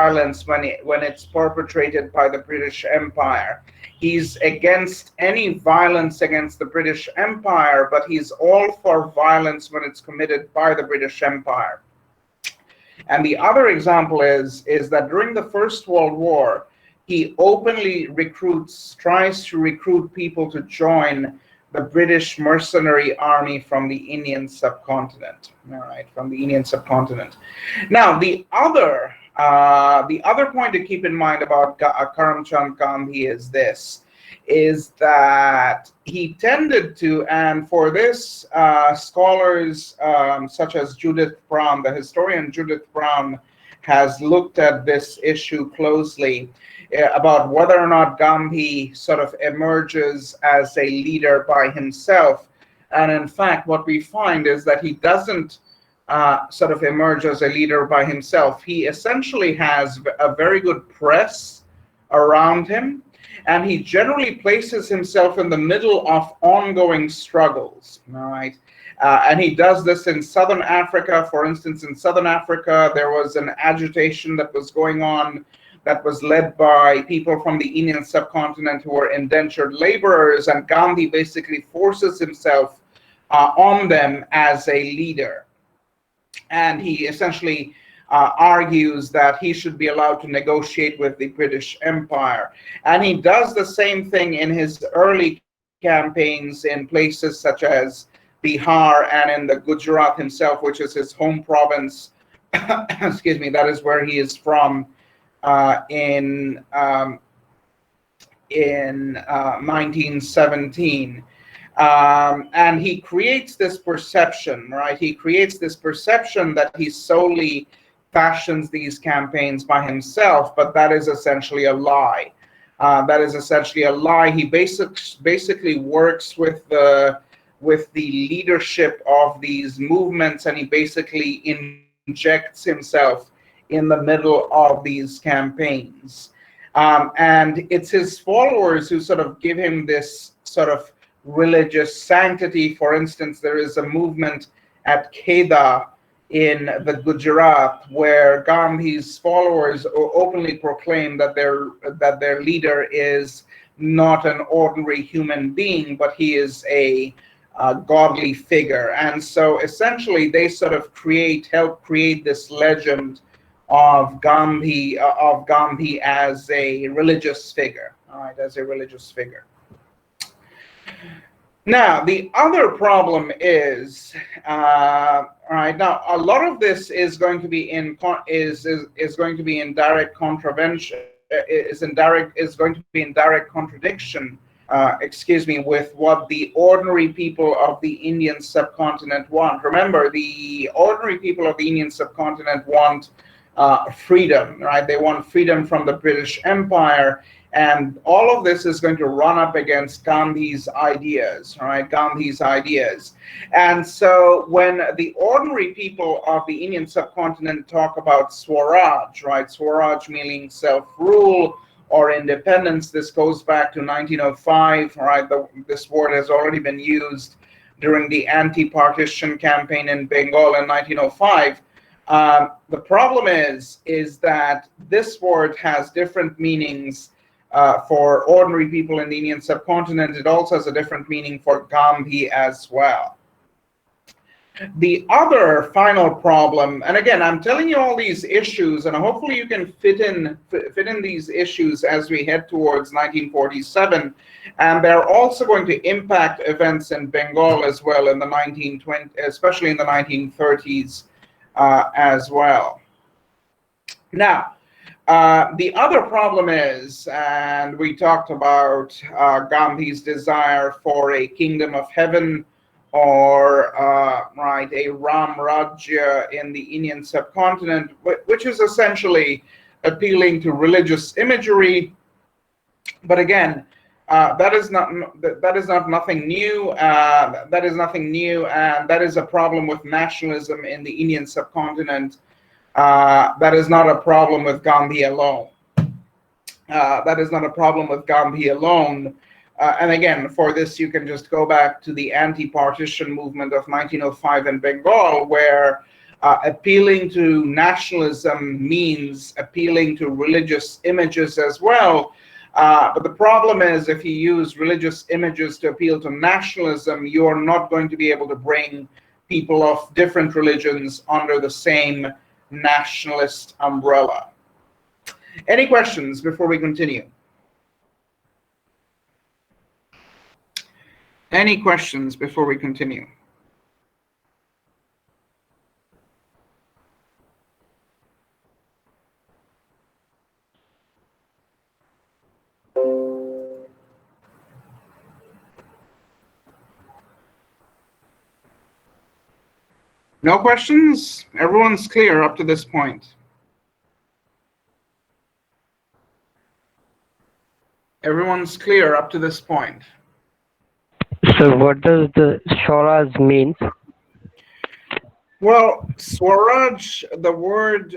violence when it's perpetrated by the British Empire. He's against any violence against the British Empire, but he's all for violence when it's committed by the British Empire. And the other example is that during the First World War, he openly tries to recruit people to join the British mercenary army from the Indian subcontinent. All right, from the Indian subcontinent. Now, the other point to keep in mind about Karamchand Gandhi is that he tended to, and for this, scholars such as Judith Brown, the historian Judith Brown, has looked at this issue closely about whether or not Gandhi sort of emerges as a leader by himself. And in fact, what we find is that he doesn't sort of emerge as a leader by himself. He essentially has a very good press around him, and he generally places himself in the middle of ongoing struggles, all right? And he does this in Southern Africa. For instance, in Southern Africa, there was an agitation that was going on that was led by people from the Indian subcontinent who were indentured laborers, and Gandhi basically forces himself on them as a leader. And he essentially argues that he should be allowed to negotiate with the British Empire. And he does the same thing in his early campaigns in places such as Bihar and in the Gujarat himself, which is his home province. Excuse me, that is where he is from. In 1917. And he creates this perception, right? He creates this perception that he solely fashions these campaigns by himself, but that is essentially a lie. That is essentially a lie. He basically works with the leadership of these movements, and he basically injects himself in the middle of these campaigns. And it's his followers who sort of give him this sort of religious sanctity. For instance, there is a movement at Kheda in the Gujarat where Gandhi's followers openly proclaim that their leader is not an ordinary human being, but he is a godly figure. And so essentially they sort of help create this legend of Gandhi as a religious figure, all right, as a religious figure. Now, the other problem is, all right, now a lot of this is going to be in direct contravention, is going to be in direct contradiction, with what the ordinary people of the Indian subcontinent want. Remember, the ordinary people of the Indian subcontinent want freedom, right? They want freedom from the British Empire, and all of this is going to run up against Gandhi's ideas, right? Gandhi's ideas. And so when the ordinary people of the Indian subcontinent talk about Swaraj, right? Swaraj meaning self-rule or independence. This goes back to 1905, right? This word has already been used during the anti-partition campaign in Bengal in 1905. The problem is that this word has different meanings for ordinary people in the Indian subcontinent. It also has a different meaning for Gandhi as well. The other final problem, and again, I'm telling you all these issues, and hopefully you can fit in these issues as we head towards 1947, and they're also going to impact events in Bengal as well in the 1920s, especially in the 1930s as well. Now, the other problem is, and we talked about Gandhi's desire for a kingdom of heaven, or a Ram Rajya in the Indian subcontinent, which is essentially appealing to religious imagery. But again, that is not nothing new. That is nothing new, and that is a problem with nationalism in the Indian subcontinent. That is not a problem with Gandhi alone. That is not a problem with Gandhi alone. And again, for this, you can just go back to the anti-partition movement of 1905 in Bengal, where appealing to nationalism means appealing to religious images as well. But the problem is, if you use religious images to appeal to nationalism, you are not going to be able to bring people of different religions under the same nationalist umbrella. Any questions before we continue? Any questions before we continue? No questions? Everyone's clear up to this point. Everyone's clear up to this point. So what does the Swaraj mean? Well, Swaraj, the word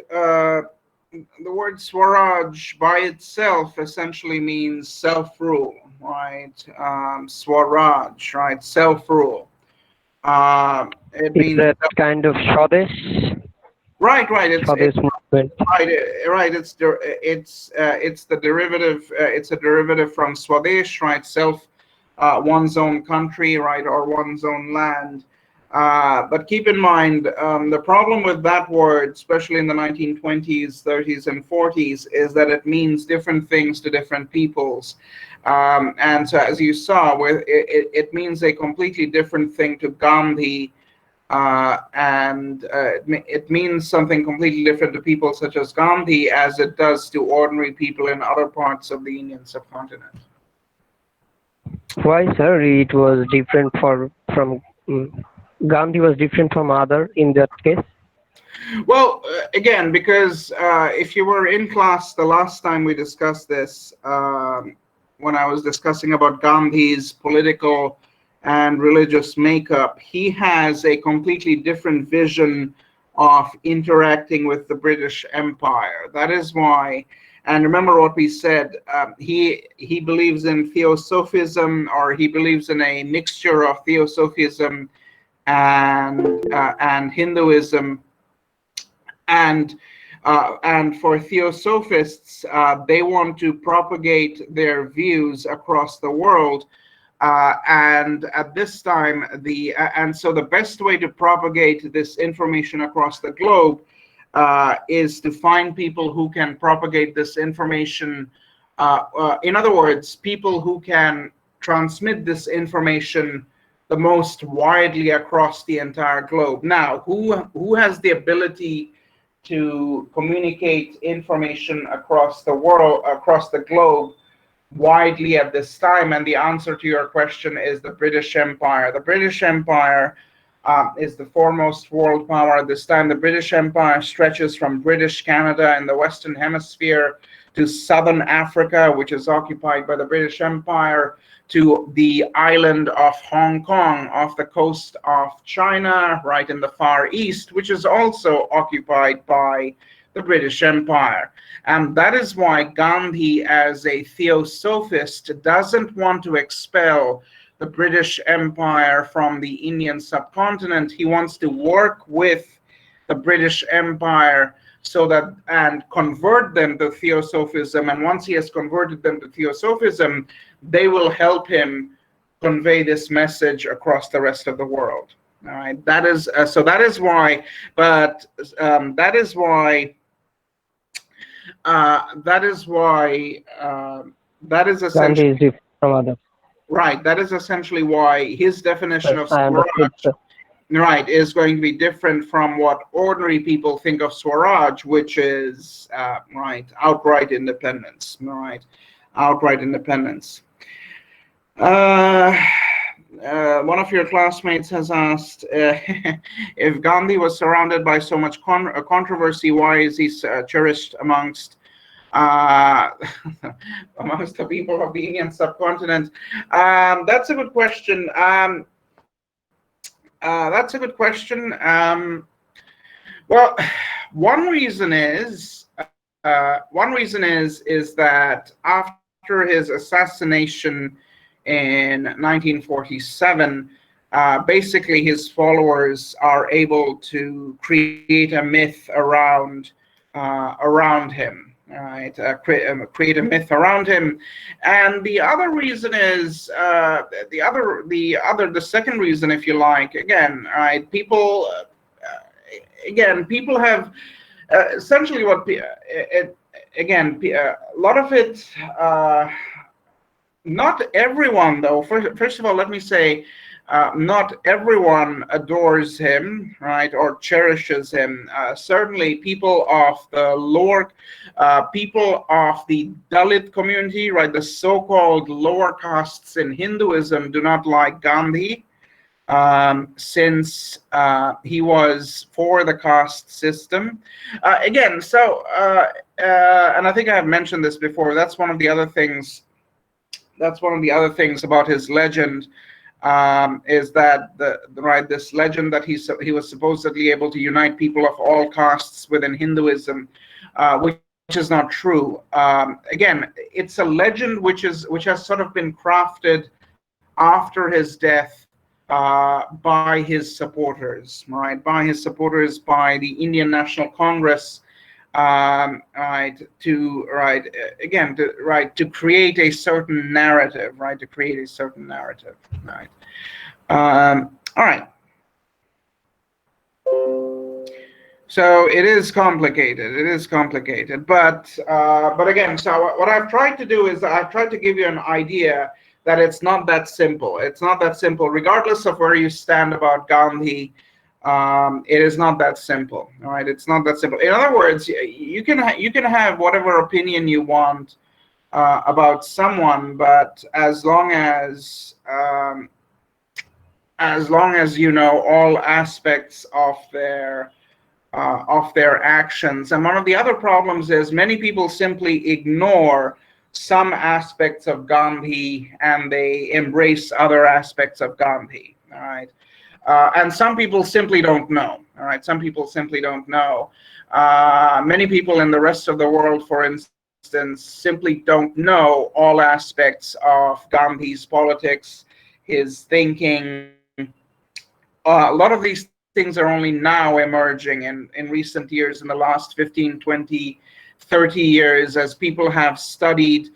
Swaraj by itself essentially means self-rule, right? Swaraj, right? Self-rule. It Is means that kind of Swadesh? right. It's Movement. right. It's the derivative. It's a derivative from Swadesh, right? One's own country, right, or one's own land. But keep in mind, the problem with that word, especially in the 1920s, 30s, and 40s, is that it means different things to different peoples. And so, as you saw, it means a completely different thing to Gandhi, and it means something completely different to people such as Gandhi as it does to ordinary people in other parts of the Indian subcontinent. Why, sir? It was different from Gandhi was different from other in that case. Well, again, because if you were in class the last time we discussed this, when I was discussing about Gandhi's political and religious makeup, he has a completely different vision of interacting with the British Empire. That is why, and remember what we said, he believes in theosophism, or he believes in a mixture of theosophism and Hinduism, and for theosophists, they want to propagate their views across the world, and at this time, so the best way to propagate this information across the globe is to find people who can propagate this information. In other words, people who can transmit this information the most widely across the entire globe. Now, who has the ability to communicate information across the world, across the globe, widely at this time? And the answer to your question is the British Empire. The British Empire is the foremost world power at this time. The British Empire stretches from British Canada in the Western Hemisphere to Southern Africa, which is occupied by the British Empire, to the island of Hong Kong off the coast of China, right in the Far East, which is also occupied by the British Empire. And that is why Gandhi, as a theosophist, doesn't want to expel the British Empire from the Indian subcontinent. He wants to work with the British Empire and convert them to theosophism. And once he has converted them to theosophism, they will help him convey this message across the rest of the world. All right, that is why. But that is essentially Gandhi is different from others. Right. That is essentially why his definition of I understood, Swaraj, right, is going to be different from what ordinary people think of Swaraj, which is outright independence. Right, outright independence. One of your classmates has asked if Gandhi was surrounded by so much controversy, why is he cherished amongst the people of the Indian subcontinent? That's a good question. Well, one reason is that after his assassination in 1947, basically his followers are able to create a myth around him, right? Create a myth around him. And the other reason is the second reason, if you like, again, right? People have essentially a lot of it. Not everyone, though. First of all, let me say, not everyone adores him, right, or cherishes him. Certainly, people of the people of the Dalit community, right, the so-called lower castes in Hinduism, do not like Gandhi, since he was for the caste system. And I think I have mentioned this before. That's one of the other things about his legend, is that this legend that he was supposedly able to unite people of all castes within Hinduism, which is not true. Again, it's a legend which has sort of been crafted after his death by his supporters, right? By his supporters, by the Indian National Congress. To create a certain narrative, right? All right. So it is complicated. But again, so what I've tried to do is I've tried to give you an idea that it's not that simple. It's not that simple, regardless of where you stand about Gandhi. It is not that simple. All right, it's not that simple. In other words, you can have whatever opinion you want about someone, but as long as you know all aspects of their actions. And one of the other problems is many people simply ignore some aspects of Gandhi and they embrace other aspects of Gandhi. All right. And some people simply don't know. All right, some people simply don't know. Many people in the rest of the world, for instance, simply don't know all aspects of Gandhi's politics, his thinking. A lot of these things are only now emerging in recent years, in the last 15, 20, 30 years, as people have studied,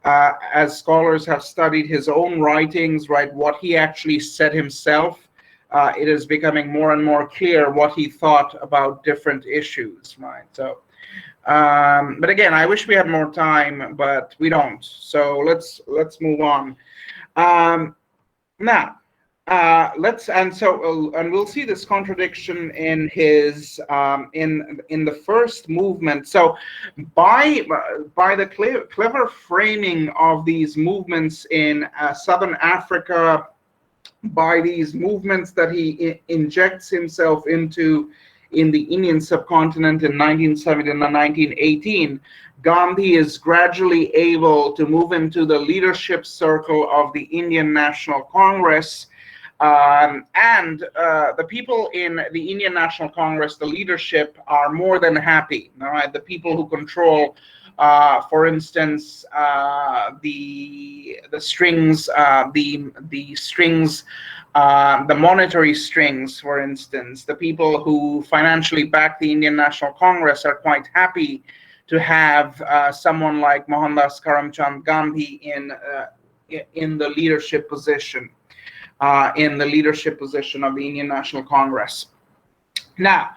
as scholars have studied his own writings, right, what he actually said himself. It is becoming more and more clear what he thought about different issues, right? So, but again, I wish we had more time, but we don't. So let's move on. Now, and we'll see this contradiction in his in the first movement. So, by the clever framing of these movements in Southern Africa, by these movements that he injects himself into in the Indian subcontinent in 1917 and 1918, Gandhi is gradually able to move into the leadership circle of the Indian National Congress. And the people in the Indian National Congress, the leadership, are more than happy. All right, the people who control, for instance, the strings, the monetary strings, for instance, the people who financially back the Indian National Congress are quite happy to have someone like Mohandas Karamchand Gandhi in the leadership position. In the leadership position of the Indian National Congress. Now,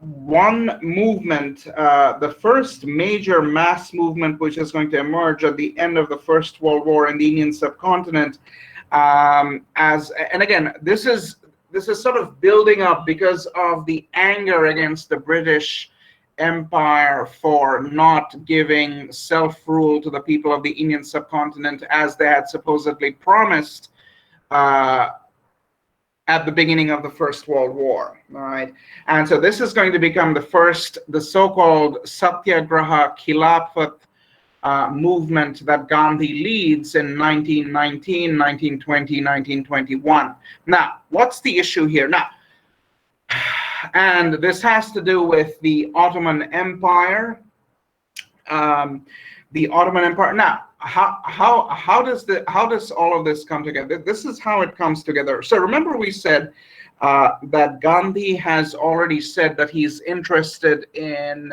one movement, the first major mass movement, which is going to emerge at the end of the First World War in the Indian subcontinent, and again, this is sort of building up because of the anger against the British Empire for not giving self-rule to the people of the Indian subcontinent as they had supposedly promised at the beginning of the First World War. All right, and so this is going to become the so-called Satyagraha Khilafat movement that Gandhi leads in 1919, 1920, 1921. Now, what's the issue here? Now, and this has to do with the Ottoman Empire the Ottoman Empire. Now, how does all of this come together? This is how it comes together. So remember, we said that Gandhi has already said that he's interested in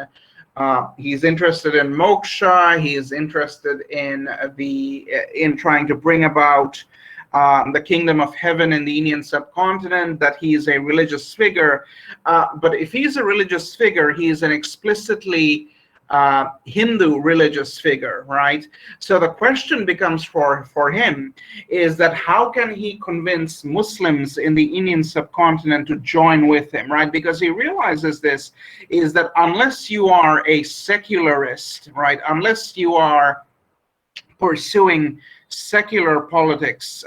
moksha. He is interested in trying to bring about the kingdom of heaven in the Indian subcontinent, that he is a religious figure. But if he's a religious figure, he is an explicitly Hindu religious figure, right? So the question becomes for him is that how can he convince Muslims in the Indian subcontinent to join with him, right? Because he realizes this is that unless you are a secularist, right, unless you are pursuing secular politics,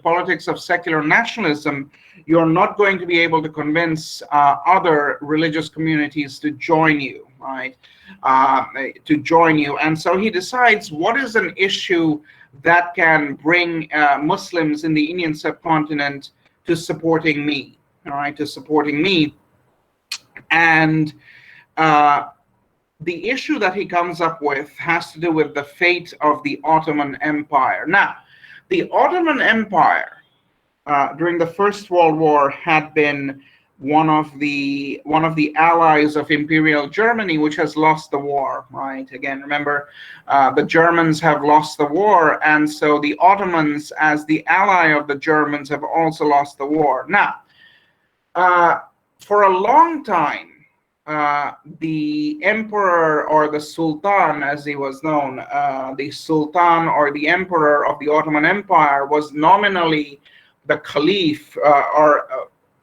politics of secular nationalism, you're not going to be able to convince other religious communities to join you, right? And so he decides, what is an issue that can bring Muslims in the Indian subcontinent to supporting me, all right, and the issue that he comes up with has to do with the fate of the Ottoman Empire. Now, the Ottoman Empire during the First World War had been one of the allies of Imperial Germany, which has lost the war, right? Again, remember, the Germans have lost the war, and so the Ottomans, as the ally of the Germans, have also lost the war. Now, for a long time, the emperor, or the Sultan as he was known, the Sultan or the emperor of the Ottoman Empire, was nominally the Caliph,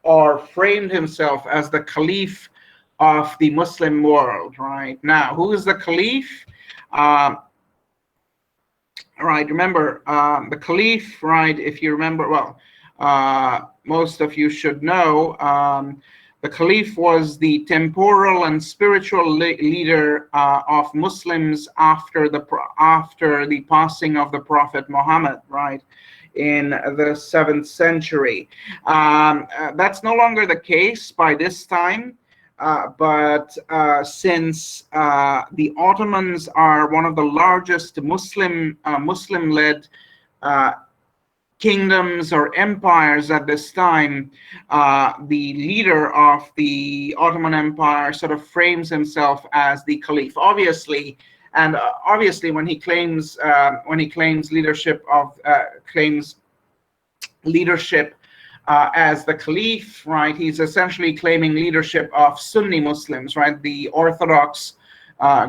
or framed himself as the Caliph of the Muslim world, right? Now, who is the Caliph? Right, remember, the Caliph, right, if you remember, well, most of you should know, the Caliph was the temporal and spiritual leader of Muslims after the passing of the Prophet Muhammad, right, in the 7th century. That's no longer the case by this time, but since the Ottomans are one of the largest Muslim-led kingdoms or empires at this time, the leader of the Ottoman Empire sort of frames himself as the Caliph. Obviously, when he claims leadership as the Caliph, right, he's essentially claiming leadership of Sunni Muslims, right, the Orthodox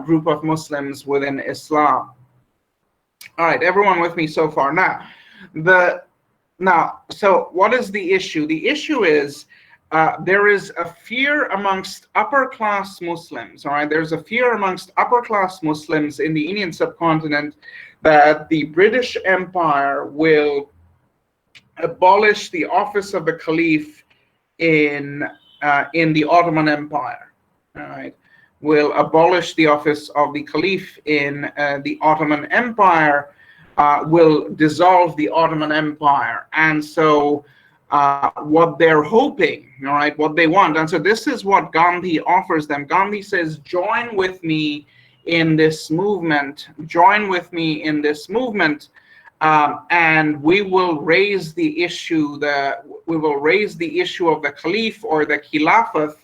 group of Muslims within Islam. All right, everyone with me so far? So what is the issue? The issue is there is a fear amongst upper-class Muslims, all right? There's a fear amongst upper-class Muslims in the Indian subcontinent that the British Empire will abolish the office of the Caliph in the Ottoman Empire, all right? Will abolish the office of the Caliph in the Ottoman Empire, will dissolve the Ottoman Empire. And so what they're hoping, all right, what they want, and so this is what Gandhi offers them. Gandhi says, join with me in this movement, and we will raise the issue of the Caliph or the Khilafat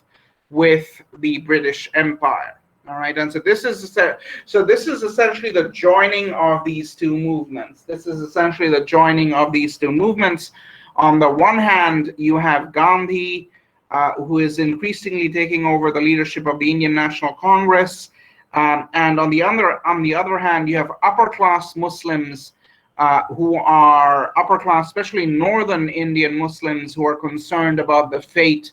with the British Empire. All right, and so this is essentially the joining of these two movements. On the one hand, you have Gandhi, who is increasingly taking over the leadership of the Indian National Congress, and on the other hand, you have upper-class Muslims who are upper-class, especially northern Indian Muslims, who are concerned about the fate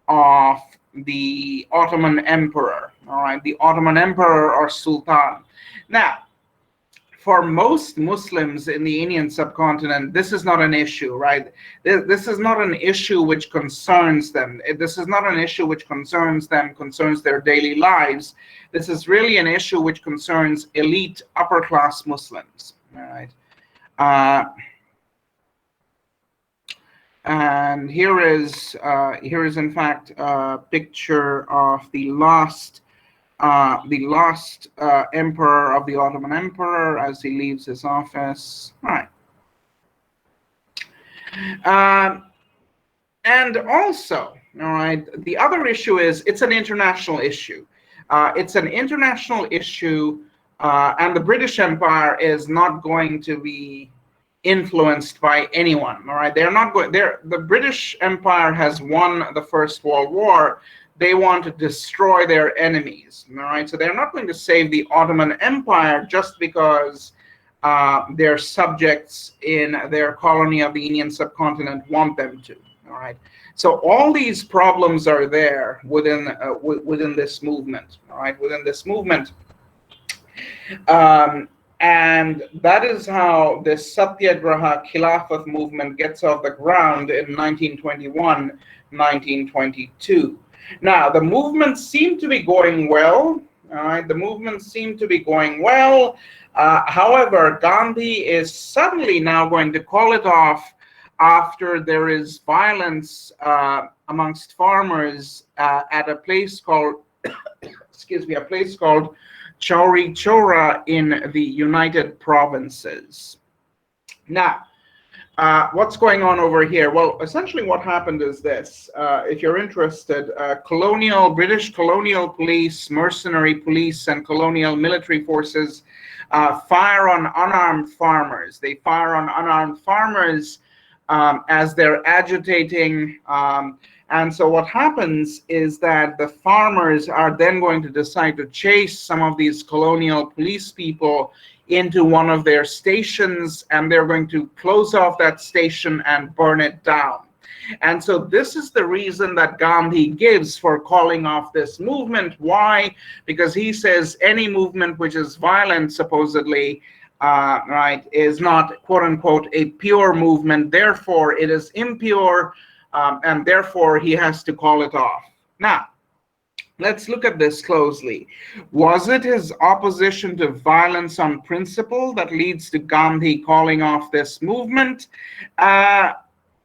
of the Ottoman Emperor, all right, the Ottoman Emperor or Sultan. Now, for most Muslims in the Indian subcontinent, this is not an issue, right? This is not an issue which concerns them. This is not an issue which concerns their daily lives. This is really an issue which concerns elite upper-class Muslims, all right? And here is in fact a picture of the last the last emperor of the Ottoman Empire as he leaves his office. All right. And also, all right, the other issue is it's an international issue. It's an international issue, and the British Empire is not going to be influenced by anyone. All right, they're not going. The British Empire has won the First World War. They want to destroy their enemies. All right, so they're not going to save the Ottoman Empire just because their subjects in their colony of the Indian subcontinent want them to. All right. So all these problems are there within within this movement. All right, within this movement, and that is how this Satyagraha Khilafat movement gets off the ground in 1921, 1922. Now the movement seemed to be going well. All right, the movement seemed to be going well. However, Gandhi is suddenly now going to call it off after there is violence amongst farmers at a place called, excuse me, a place called Chauri Chora in the United Provinces. Now, what's going on over here? Well, essentially what happened is this. If you're interested, British colonial police, mercenary police, and colonial military forces fire on unarmed farmers. They fire on unarmed farmers as they're agitating. And so what happens is that the farmers are then going to decide to chase some of these colonial police people into one of their stations, and they're going to close off that station and burn it down. And so this is the reason that Gandhi gives for calling off this movement. Why? Because he says any movement which is violent, supposedly, right, is not, quote unquote, a pure movement. Therefore, it is impure, and therefore he has to call it off. Now, let's look at this closely. Was it his opposition to violence on principle that leads to Gandhi calling off this movement?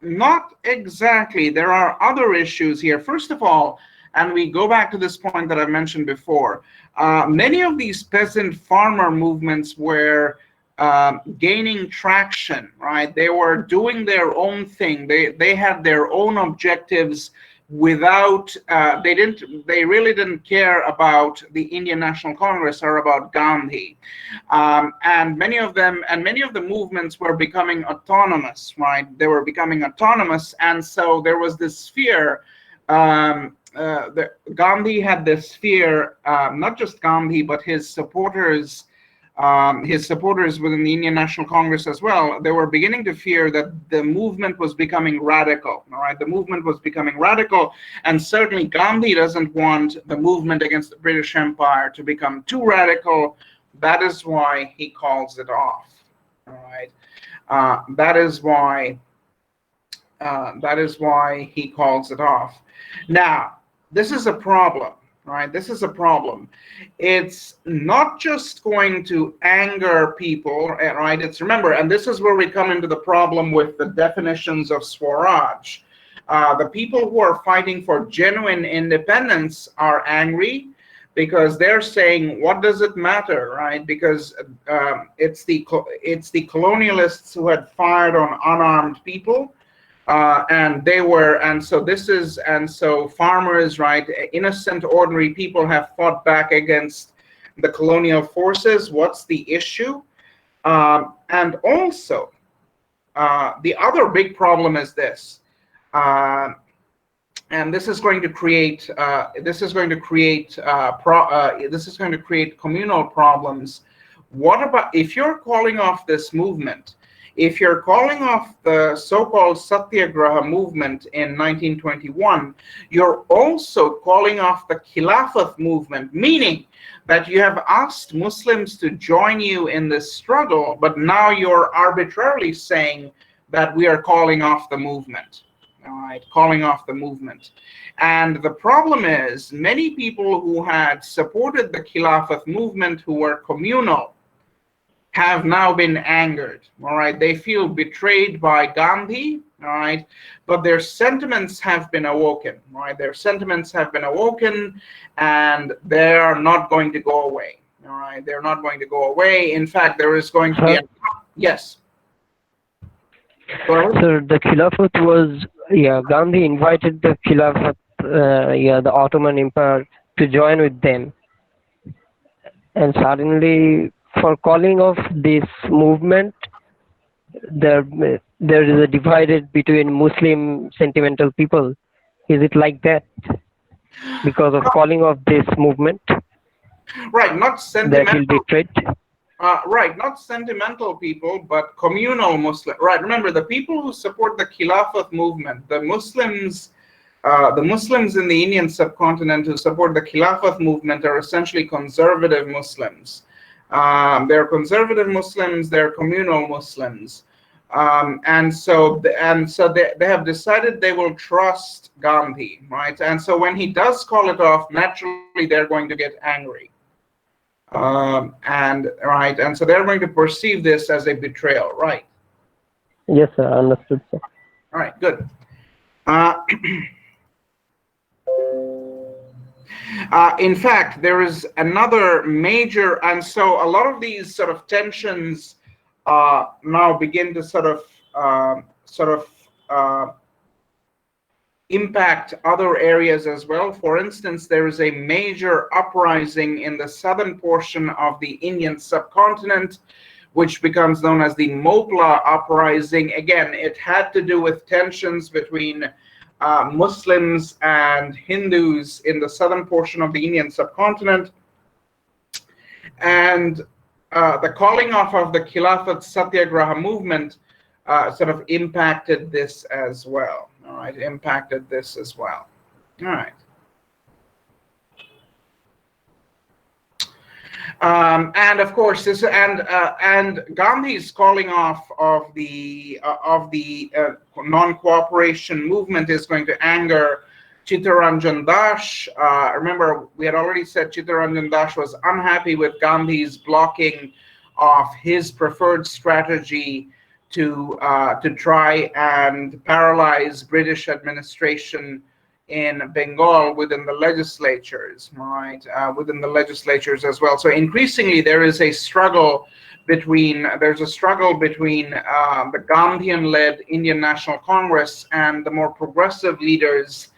Not exactly. There are other issues here. First of all, and we go back to this point that I mentioned before, many of these peasant farmer movements were gaining traction, right? They were doing their own thing. They had their own objectives without, they really didn't care about the Indian National Congress or about Gandhi. And many of the movements were becoming autonomous, right? They were becoming autonomous. And so there was this fear, Gandhi had this fear, not just Gandhi, but his supporters within the Indian National Congress as well. They were beginning to fear that the movement was becoming radical. All right, the movement was becoming radical, and certainly Gandhi doesn't want the movement against the British Empire to become too radical. That is why he calls it off. All right, that is why he calls it off. Now, this is a problem. Right, this is a problem. It's not just going to anger people, right? It's, remember, and this is where we come into the problem with the definitions of Swaraj. The people who are fighting for genuine independence are angry because they're saying, what does it matter, right? Because it's the colonialists who had fired on unarmed people. And so farmers, right, innocent, ordinary people have fought back against the colonial forces. What's the issue? And also, the other big problem is this, and this is going to create communal problems. What about if you're calling off this movement? If you're calling off the so-called Satyagraha movement in 1921, you're also calling off the Khilafat movement, meaning that you have asked Muslims to join you in this struggle, but now you're arbitrarily saying that we are calling off the movement. All right, calling off the movement. And the problem is, many people who had supported the Khilafat movement, who were communal, have now been angered. All right, they feel betrayed by Gandhi. All right, but their sentiments have been awoken. All right, their sentiments have been awoken, and they are not going to go away. All right, they're not going to go away. In fact, there is going to be Sir, yes. Go ahead. sir, the Khilafat was, yeah, Gandhi invited the Khilafat, the Ottoman Empire to join with them. And suddenly, for calling off this movement, there is a divided between Muslim sentimental people. Is it like that? Because of calling off this movement, Right, not that sentimental. will be betrayed. Right, not sentimental people, but communal Muslim. Right, remember the people who support the Khilafat movement, the Muslims in the Indian subcontinent who support the Khilafat movement are essentially conservative Muslims. They're conservative Muslims, they're communal Muslims. And so they have decided they will trust Gandhi, right? And so when he does call it off, naturally they're going to get angry. And so they're going to perceive this as a betrayal, right? Yes, sir. Understood, sir. All right, good. In fact, there is another major, and so a lot of these sort of tensions now begin to sort of impact other areas as well. For instance, there is a major uprising in the southern portion of the Indian subcontinent, which becomes known as the Mopla uprising. Again, it had to do with tensions between Muslims and Hindus in the southern portion of the Indian subcontinent. And the calling off of the Khilafat Satyagraha movement sort of impacted this as well. All right, impacted this as well. All right. And of course, this and Gandhi's calling off of the non-cooperation movement is going to anger Chittaranjan Das. Remember, we had already said Chittaranjan Das was unhappy with Gandhi's blocking of his preferred strategy to try and paralyze British administration in Bengal within the legislatures, right? Within the legislatures as well. So increasingly, there is a struggle between the Gandhian-led Indian National Congress and the more progressive leaders,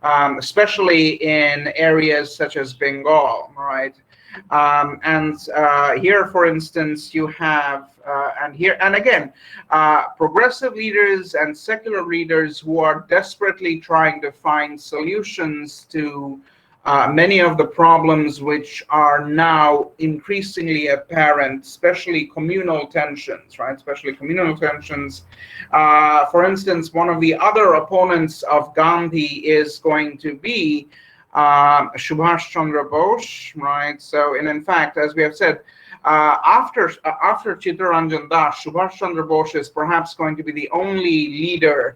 especially in areas such as Bengal, right? Here, for instance, you have, progressive leaders and secular leaders who are desperately trying to find solutions to many of the problems which are now increasingly apparent, especially communal tensions, right? Especially communal tensions. For instance, one of the other opponents of Gandhi is going to be Subhash Chandra Bose, right? So, and in fact, as we have said, after Chittaranjan Das, Subhash Chandra Bose is perhaps going to be the only leader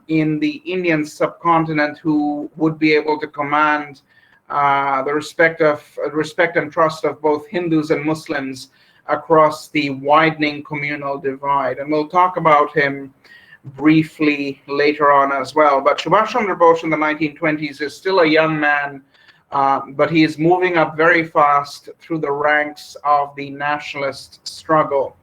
in the Indian subcontinent who would be able to command the respect and trust of both Hindus and Muslims across the widening communal divide. And we'll talk about him briefly later on as well. But Subhash Chandra Bose in the 1920s is still a young man, but he is moving up very fast through the ranks of the nationalist struggle.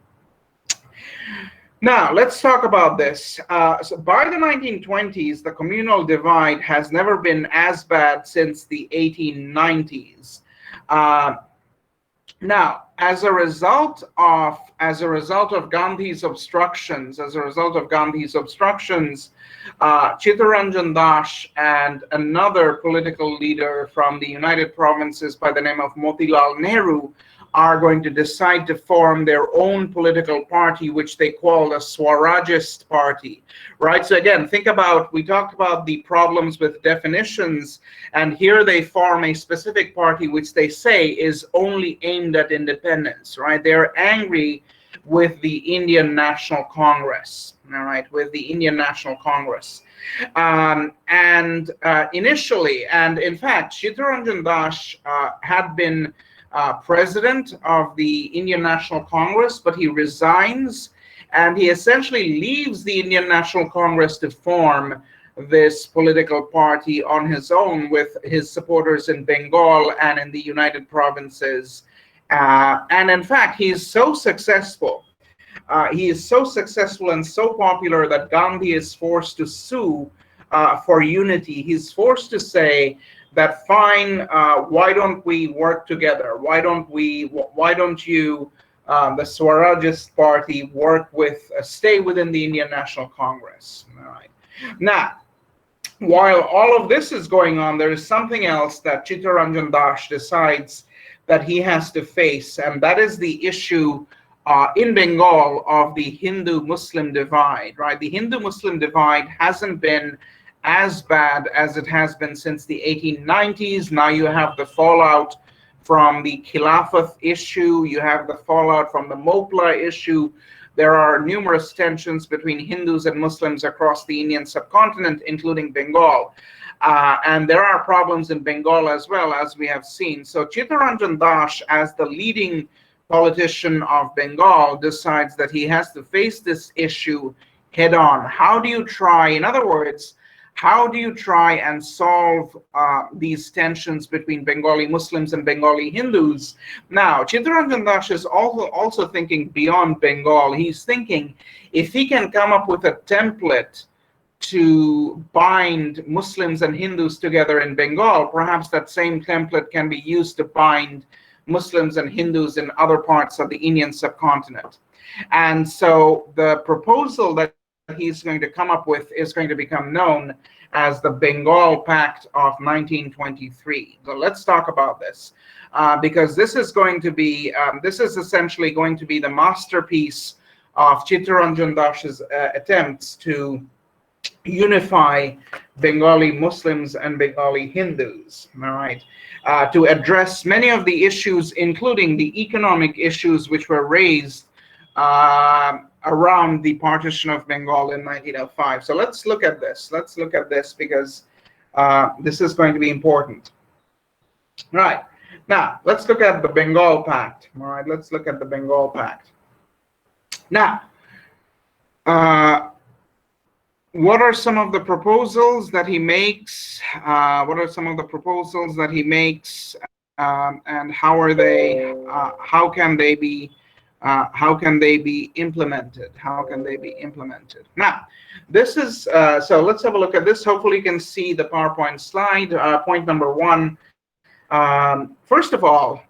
Now, let's talk about this. So by the 1920s, the communal divide has never been as bad since the 1890s. Now, as a result of Gandhi's obstructions, Chittaranjan Das and another political leader from the United Provinces by the name of Motilal Nehru are going to decide to form their own political party, which they call a Swarajist party, right? So again, we talked about the problems with definitions, and here they form a specific party which they say is only aimed at independence, right? They're angry with the Indian National Congress, all right, with the Indian National Congress. Initially, and in fact, Chittaranjan Das had been president of the Indian National Congress, but he resigns and he essentially leaves the Indian National Congress to form this political party on his own with his supporters in Bengal and in the United Provinces. And in fact, he is so successful. He is so successful and so popular that Gandhi is forced to sue for unity. He's forced to say that, fine, why don't we work together? Why don't you, the Swarajist party, stay within the Indian National Congress? All right. Now, while all of this is going on, there is something else that Chittaranjan Das decides that he has to face, and that is the issue in Bengal of the Hindu-Muslim divide, right? The Hindu-Muslim divide hasn't been as bad as it has been since the 1890s. Now you have the fallout from the Khilafat issue, you have the fallout from the Mopla issue. There are numerous tensions between Hindus and Muslims across the Indian subcontinent, including Bengal. And there are problems in Bengal as well, as we have seen. So Chittaranjan Das, as the leading politician of Bengal, decides that he has to face this issue head on. How do you try, in other words, how do you try and solve these tensions between Bengali Muslims and Bengali Hindus? Now, Chittaranjan Das is also thinking beyond Bengal. He's thinking if he can come up with a template to bind Muslims and Hindus together in Bengal, perhaps that same template can be used to bind Muslims and Hindus in other parts of the Indian subcontinent. And so the proposal that he's going to come up with is going to become known as the Bengal Pact of 1923. So let's talk about this, because this is essentially going to be the masterpiece of Chittaranjan Das's attempts to unify Bengali Muslims and Bengali Hindus, all right, to address many of the issues, including the economic issues which were raised around the partition of Bengal in 1905. So let's look at this. Let's look at this because this is going to be important. Right. Now, let's look at the Bengal Pact. All right, let's look at the Bengal Pact. Now, what are some of the proposals that he makes? And how are they? How can they be implemented? Now, this is so. Let's have a look at this. Hopefully, you can see the PowerPoint slide. Point number one. First of all,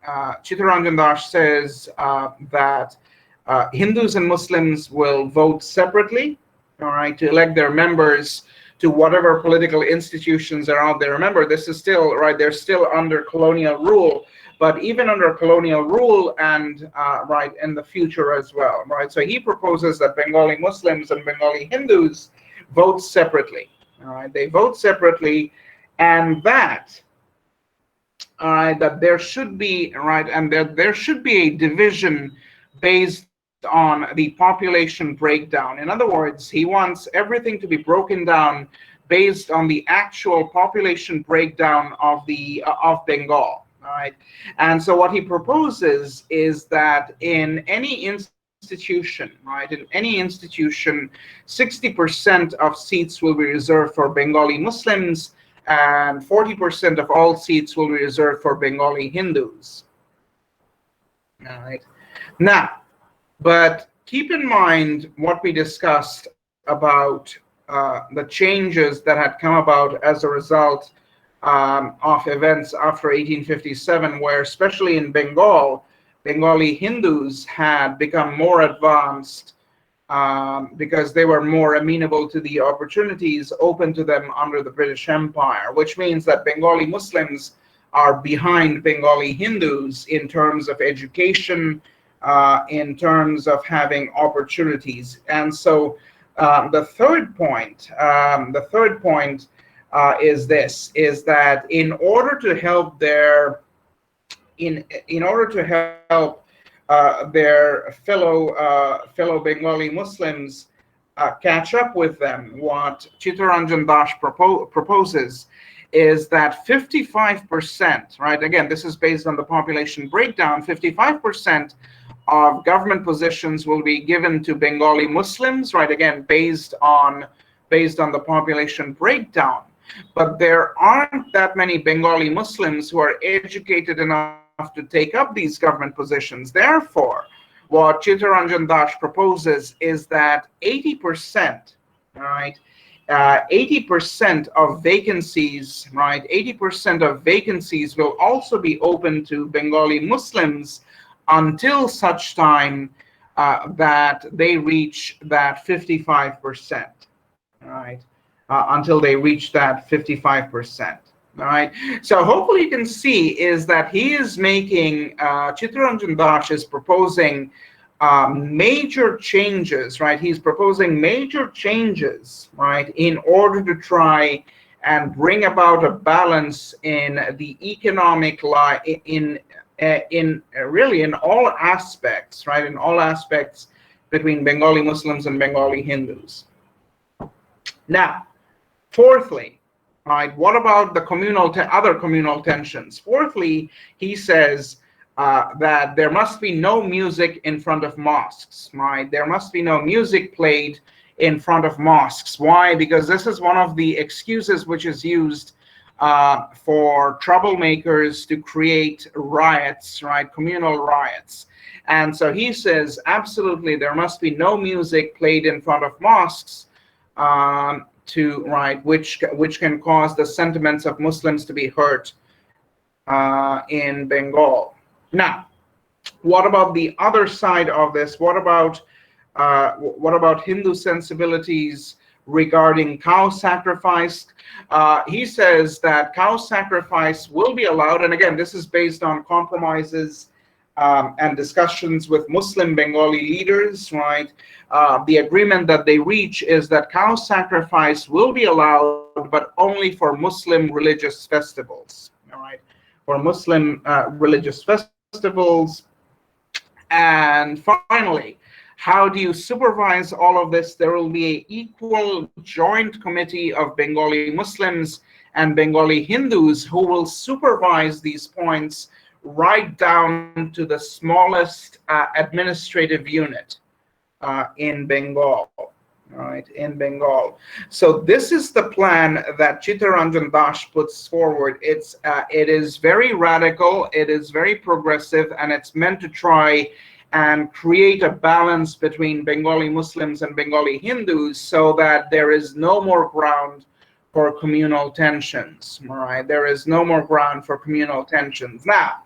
Chittaranjan Das says that Hindus and Muslims will vote separately, all right, to elect their members to whatever political institutions are out there. Remember, this is still, right, they're still under colonial rule, but even under colonial rule and, right, in the future as well, right? So he proposes that Bengali Muslims and Bengali Hindus vote separately, all right? They vote separately, and that there should be, right, and there should be a division based on the population breakdown. In other words, he wants everything to be broken down based on the actual population breakdown of Bengal. All right, and so what he proposes is that in any institution, right, 60% of seats will be reserved for Bengali Muslims, and 40% of all seats will be reserved for Bengali Hindus. All right, now. But keep in mind what we discussed about the changes that had come about as a result of events after 1857, where especially in Bengal, Bengali Hindus had become more advanced because they were more amenable to the opportunities open to them under the British Empire, which means that Bengali Muslims are behind Bengali Hindus in terms of education, in terms of having opportunities. And so the third point is this, is that in order to help their fellow Bengali Muslims catch up with them, what Chittaranjan Das proposes is that 55%, right? Again, this is based on the population breakdown. 55% of government positions will be given to Bengali Muslims, right? Again, based on the population breakdown. But there aren't that many Bengali Muslims who are educated enough to take up these government positions. Therefore, what Chittaranjan Das proposes is that 80%, right? 80% of vacancies, right? 80% of vacancies will also be open to Bengali Muslims until such time that they reach that 55%, right? Until they reach that 55%. All right. So hopefully you can see is that he is making, Chittaranjan Das is proposing major changes, right? He's proposing major changes, right, in order to try and bring about a balance in the economic life, in really in all aspects, right? In all aspects between Bengali Muslims and Bengali Hindus. Now, fourthly, right, what about the other communal tensions? Fourthly, he says that there must be no music in front of mosques, right? There must be no music played in front of mosques. Why? Because this is one of the excuses which is used for troublemakers to create riots, right? Communal riots. And so he says, absolutely, there must be no music played in front of mosques, which can cause the sentiments of Muslims to be hurt in Bengal. Now, what about the other side of this? What about Hindu sensibilities regarding cow sacrifice? He says that cow sacrifice will be allowed, and again, this is based on compromises and discussions with Muslim Bengali leaders, right? The agreement that they reach is that cow sacrifice will be allowed, but only for Muslim religious festivals, all right? For Muslim religious festivals. And finally, how do you supervise all of this? There will be an equal joint committee of Bengali Muslims and Bengali Hindus who will supervise these points right down to the smallest administrative unit in Bengal, right? In Bengal. So this is the plan that Chittaranjan Das puts forward. It is very radical, it is very progressive, and it's meant to try and create a balance between Bengali Muslims and Bengali Hindus so that there is no more ground for communal tensions, all right? There is no more ground for communal tensions. Now,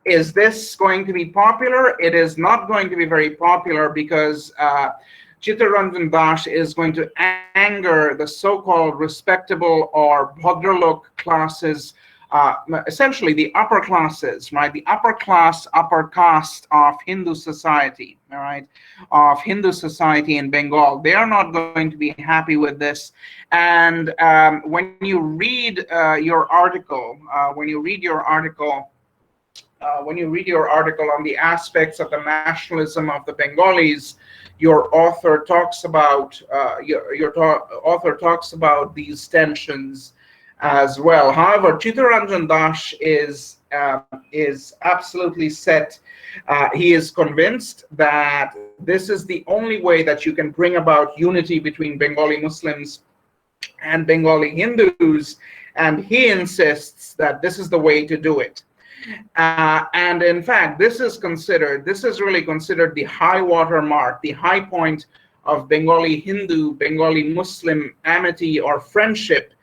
is this going to be popular? It is not going to be very popular because Chittaranjan Das is going to anger the so-called respectable or Bhadralok classes, essentially the upper classes, right? The upper class, upper caste of Hindu society, all right? Of Hindu society in Bengal. They are not going to be happy with this. And when you read your article, on the aspects of the nationalism of the Bengalis, your author talks about these tensions as well. However, Chittaranjan Das is absolutely set. He is convinced that this is the only way that you can bring about unity between Bengali Muslims and Bengali Hindus, and he insists that this is the way to do it. And in fact, this is really considered the high water mark, the high point of Bengali Hindu, Bengali Muslim amity or friendship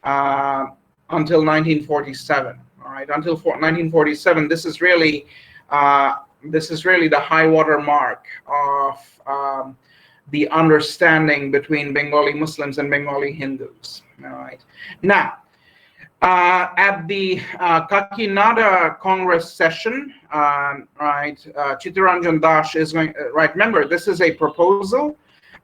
until 1947. All right, until 1947, this is really the high water mark of the understanding between Bengali Muslims and Bengali Hindus. All right, now. At the Kakinada Congress session, Chittaranjan Das is going, remember, this is a proposal.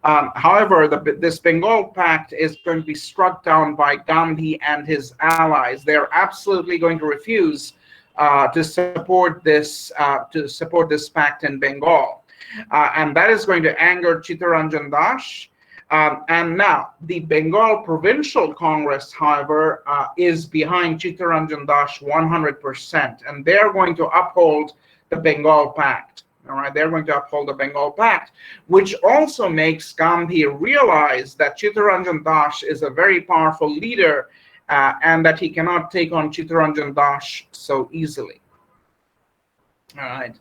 However, this Bengal Pact is going to be struck down by Gandhi and his allies. They're absolutely going to refuse to support this pact in Bengal. And that is going to anger Chittaranjan Das. And now the Bengal Provincial Congress, however, is behind Chittaranjan Das 100%, and they're going to uphold the Bengal Pact. All right, they're going to uphold the Bengal Pact, which also makes Gandhi realize that Chittaranjan Das is a very powerful leader, and that he cannot take on Chittaranjan Das so easily. All right.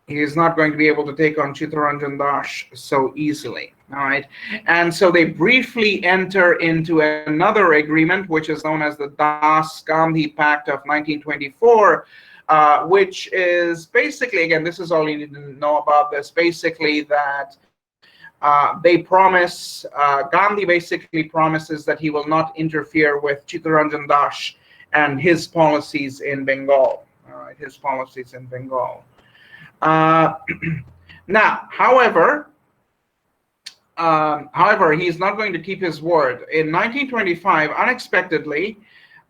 He is not going to be able to take on Chittaranjan Das so easily. All right. And so they briefly enter into another agreement, which is known as the Das-Gandhi Pact of 1924, which is basically, again, this is all you need to know about this, basically that they promise, Gandhi basically promises that he will not interfere with Chittaranjan Das and his policies in Bengal. All right, his policies in Bengal. Now, however, he's not going to keep his word. In 1925, unexpectedly,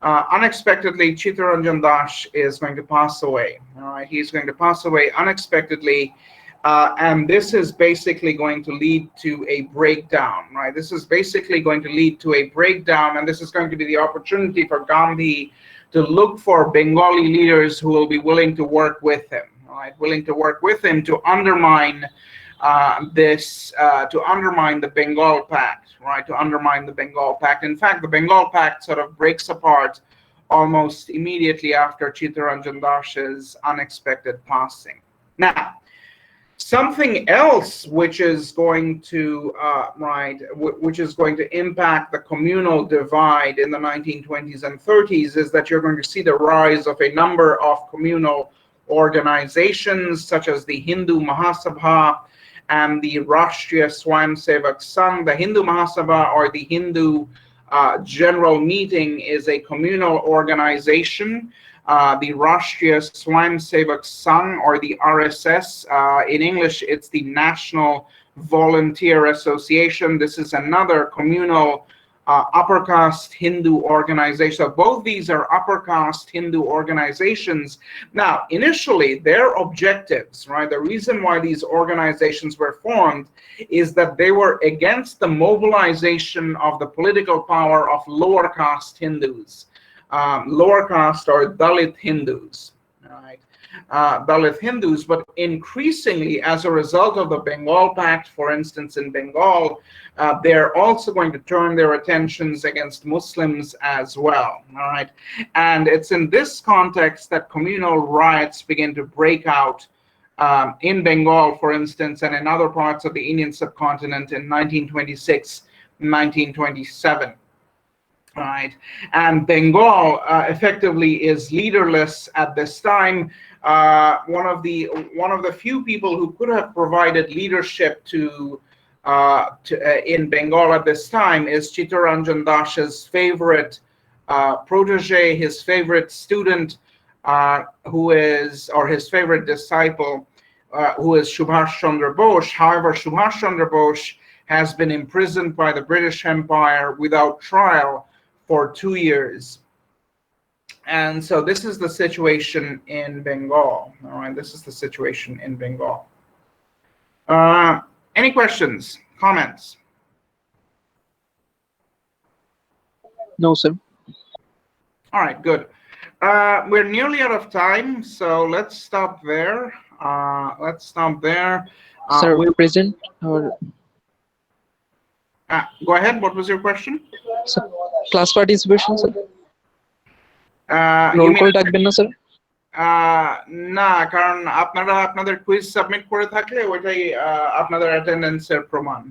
Chittaranjan Das is going to pass away. All right, he's going to pass away unexpectedly, and this is basically going to lead to a breakdown. Right, this is basically going to lead to a breakdown, and this is going to be the opportunity for Gandhi to look for Bengali leaders who will be willing to work with him. Willing to work with him to undermine to undermine the Bengal Pact, right? To undermine the Bengal Pact. In fact, the Bengal Pact sort of breaks apart almost immediately after Chittaranjan Das's unexpected passing. Now, something else which is going to which is going to impact the communal divide in the 1920s and 30s is that you're going to see the rise of a number of communal organizations such as the Hindu Mahasabha and the Rashtriya Swayamsevak Sangh. The Hindu Mahasabha, or the Hindu General Meeting, is a communal organization. The Rashtriya Swayamsevak Sangh, or the RSS, in English it's the National Volunteer Association. This is another communal upper caste Hindu organization. So both these are upper caste Hindu organizations. Now, initially, their objectives, right, the reason why these organizations were formed is that they were against the mobilization of the political power of lower caste Hindus, lower caste or Dalit Hindus, right? Dalit Hindus, but increasingly, as a result of the Bengal Pact, for instance, in Bengal, they're also going to turn their attentions against Muslims as well. All right, and it's in this context that communal riots begin to break out in Bengal, for instance, and in other parts of the Indian subcontinent in 1926, 1927. Right, and Bengal effectively is leaderless at this time. One of the few people who could have provided leadership in Bengal at this time is Chittaranjan Das's favorite protege, his favorite student, his favorite disciple, who is Subhash Chandra Bose. However, Subhash Chandra Bose has been imprisoned by the British Empire without trial for 2 years. And so this is the situation in Bengal. All right, this is the situation in Bengal. Any questions, comments? No, sir. All right, good. We're nearly out of time, so let's stop there. Sir, we're present. Or go ahead. What was your question? sir, class participation, sir. You Roll mean- call ডাকবেন না, sir? না, কারণ আপনারা আপনাদের quiz submit করে থাকলে ওইটাই আপনাদের অ্যাটেন্ডেন্সের প্রমাণ।